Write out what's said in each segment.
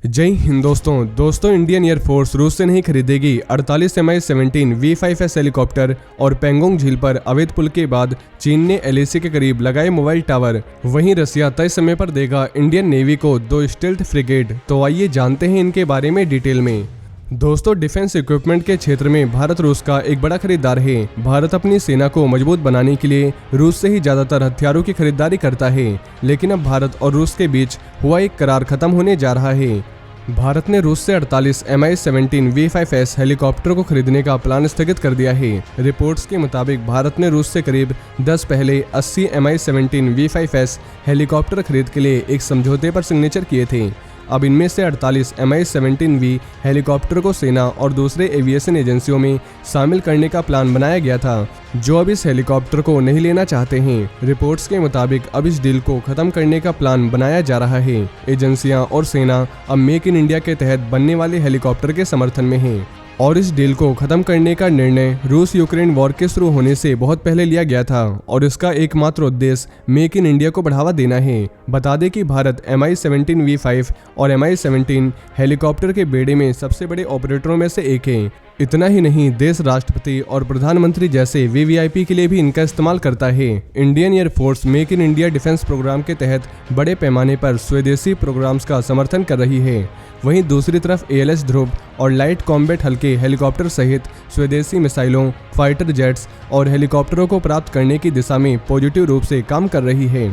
जय हिंद दोस्तों Indian air force रूस से नहीं खरीदेगी 48 Mi-17 V5S हेलीकॉप्टर और पेंगोंग झील पर अवैध पुल के बाद चीन ने एलएसी के करीब लगाए मोबाइल टावर। वहीं रसिया तय समय पर देगा इंडियन नेवी को 2 स्टेल्थ फ्रिगेट। तो आइए जानते हैं इनके बारे में डिटेल में। दोस्तों, डिफेंस इक्विपमेंट के क्षेत्र में भारत रूस का एक बड़ा खरीदार है। भारत अपनी सेना को मजबूत बनाने के लिए रूस से ही ज्यादातर हथियारों की खरीदारी करता है, लेकिन अब भारत और रूस के बीच हुआ एक करार खत्म होने जा रहा है। भारत ने रूस से 48 Mi-17 V5S हेलीकॉप्टर को खरीदने का प्लान स्थगित कर दिया है। रिपोर्ट्स के मुताबिक भारत ने रूस से करीब 10 पहले 80 Mi-17 V5S हेलीकॉप्टर खरीद के लिए एक समझौते पर सिग्नेचर किए थे। अब इनमें से 48 Mi-17V हेलीकॉप्टर को सेना और दूसरे एविएशन एजेंसियों में शामिल करने का प्लान बनाया गया था, जो अब इस हेलीकॉप्टर को नहीं लेना चाहते हैं। रिपोर्ट्स के मुताबिक अब इस डील को खत्म करने का प्लान बनाया जा रहा है। एजेंसियां और सेना अब मेक इन इंडिया के तहत बनने वाले हेलीकॉप्टर के समर्थन में हैं। और इस डील को खत्म करने का निर्णय रूस यूक्रेन वॉर के शुरू होने से बहुत पहले लिया गया था और इसका एकमात्र उद्देश्य मेक इन इंडिया को बढ़ावा देना है। बता दें कि भारत Mi-17 V5 और Mi-17 हेलीकॉप्टर के बेड़े में सबसे बड़े ऑपरेटरों में से एक है। इतना ही नहीं, देश राष्ट्रपति और प्रधानमंत्री जैसे VVIP के लिए भी इनका इस्तेमाल करता है। Indian air force make in India defence programme के तहत बड़े पैमाने पर स्वदेशी प्रोग्राम्स का समर्थन कर रही है। वहीं दूसरी तरफ ALS ध्रुव और लाइट कॉम्बैट हल्के हेलीकॉप्टर सहित स्वदेशी मिसाइलों, फाइटर जेट्स और हेलीकॉप्टरों को प्राप्त करने की दिशा में पॉजिटिव रूप से काम कर रही है।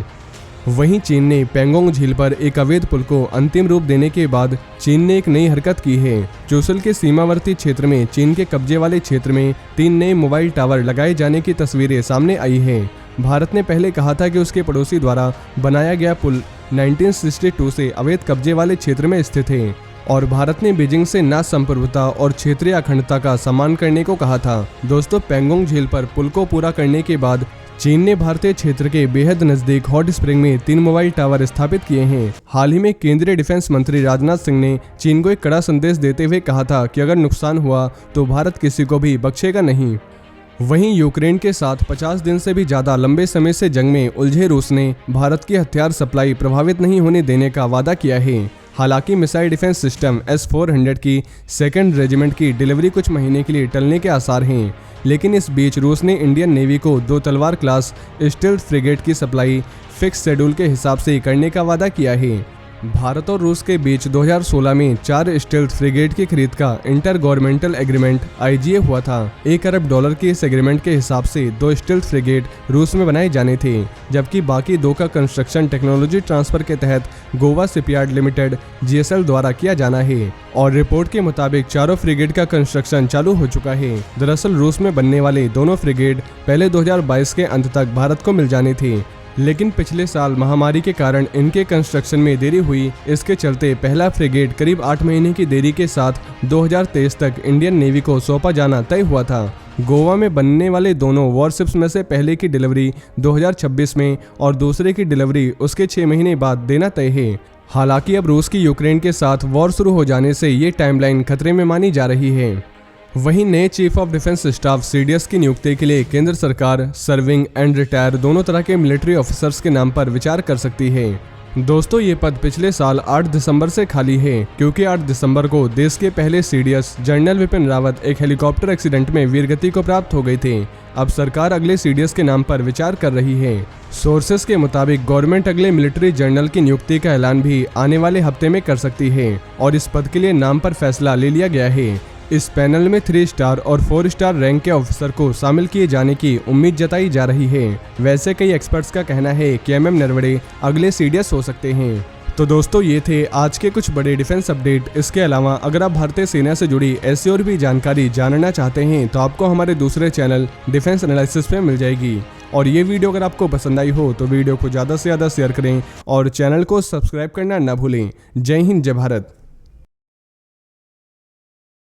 वहीं चीन ने पेंगोंग झील पर एक अवैध पुल को अंतिम रूप देने के बाद चीन ने एक नई हरकत की है। चुशल के सीमावर्ती क्षेत्र में चीन के कब्जे वाले क्षेत्र में 3 नए मोबाइल टावर लगाए जाने की तस्वीरें सामने आई हैं। भारत ने पहले कहा था कि उसके पड़ोसी द्वारा बनाया गया पुल 1962 से अवैध कब्जे वाले क्षेत्र में स्थित है और भारत ने बीजिंग से ना संप्रभुता और क्षेत्रीय अखंडता का सम्मान करने को कहा था। दोस्तों, पेंगोंग झील पर पुल को पूरा करने के बाद चीन ने भारतीय क्षेत्र के बेहद नजदीक हॉट स्प्रिंग में 3 मोबाइल टावर स्थापित किए हैं। हाल ही में केंद्रीय डिफेंस मंत्री राजनाथ सिंह ने चीन को एक कड़ा संदेश देते हुए कहा था कि अगर नुकसान हुआ तो भारत किसी को भी बख्शेगा नहीं। वहीं यूक्रेन के साथ 50 दिन से भी ज्यादा लंबे समय से जंग में उलझे रूस ने भारत की हथियार सप्लाई प्रभावित नहीं होने देने का वादा किया है। हालांकि मिसाइल डिफेंस सिस्टम S-400 की 2nd रेजिमेंट की डिलीवरी कुछ महीने के लिए टलने के आसार हैं, लेकिन इस बीच रूस ने इंडियन नेवी को 2 तलवार क्लास स्टील्थ फ्रिगेट की सप्लाई फिक्स शेड्यूल के हिसाब से करने का वादा किया है। भारत और रूस के बीच 2016 में 4 स्टील्थ फ्रिगेट की खरीद का इंटर गवर्नमेंटल एग्रीमेंट IGA हुआ था। $1 अरब के इस एग्रीमेंट के हिसाब से 2 स्टील्थ फ्रिगेट रूस में बनाए जाने थे, जबकि बाकी 2 का कंस्ट्रक्शन टेक्नोलॉजी ट्रांसफर के तहत गोवा शिपयार्ड लिमिटेड GSL द्वारा किया जाना है। और रिपोर्ट के मुताबिक चारों फ्रिगेट का कंस्ट्रक्शन चालू हो चुका है। दरअसल रूस में बनने वाले दोनों फ्रिगेट पहले 2022 के अंत तक भारत को मिल जाने थे, लेकिन पिछले साल महामारी के कारण इनके कंस्ट्रक्शन में देरी हुई। इसके चलते पहला फ्रिगेट करीब 8 महीने की देरी के साथ 2023 तक इंडियन नेवी को सौंपा जाना तय हुआ था। गोवा में बनने वाले दोनों वॉरशिप्स में से पहले की डिलीवरी 2026 में और दूसरे की डिलीवरी उसके 6 महीने बाद देना तय है। हालांकि अब रूस की यूक्रेन के साथ वॉर शुरू हो जाने से ये टाइमलाइन खतरे में मानी जा रही है। वहीं नए chief of defence staff CDS की नियुक्ति के लिए केंद्र सरकार सर्विंग एंड रिटायर दोनों तरह के मिलिट्री ऑफिसर्स के नाम पर विचार कर सकती है। दोस्तों, ये पद पिछले साल 8 दिसंबर से खाली है, क्योंकि 8 दिसंबर को देश के पहले CDS जनरल विपिन रावत एक हेलीकॉप्टर एक्सीडेंट में वीरगति को प्राप्त हो गए थे। अब सरकार अगले CDS के नाम पर विचार कर रही है। सोर्सेस के मुताबिक गवर्नमेंट अगले मिलिट्री जनरल की नियुक्ति का ऐलान भी आने वाले हफ्ते में कर सकती है और इस पद के लिए नाम पर फैसला ले लिया गया है। इस पैनल में 3 स्टार और 4 स्टार रैंक के ऑफिसर को शामिल किए जाने की उम्मीद जताई जा रही है। वैसे कई एक्सपर्ट्स का कहना है कि MM नरवणे अगले CDS हो सकते हैं। तो दोस्तों, ये थे आज के कुछ बड़े डिफेंस अपडेट। इसके अलावा अगर आप भारतीय सेना से जुड़ी ऐसी और भी जानकारी जानना चाहते हैं तो आपको हमारे दूसरे चैनल डिफेंस एनालिसिस पे मिल जाएगी। और ये वीडियो अगर आपको पसंद आई हो तो वीडियो को ज़्यादा से ज़्यादा शेयर करें और चैनल को सब्सक्राइब करना ना भूलें। जय हिंद, जय भारत।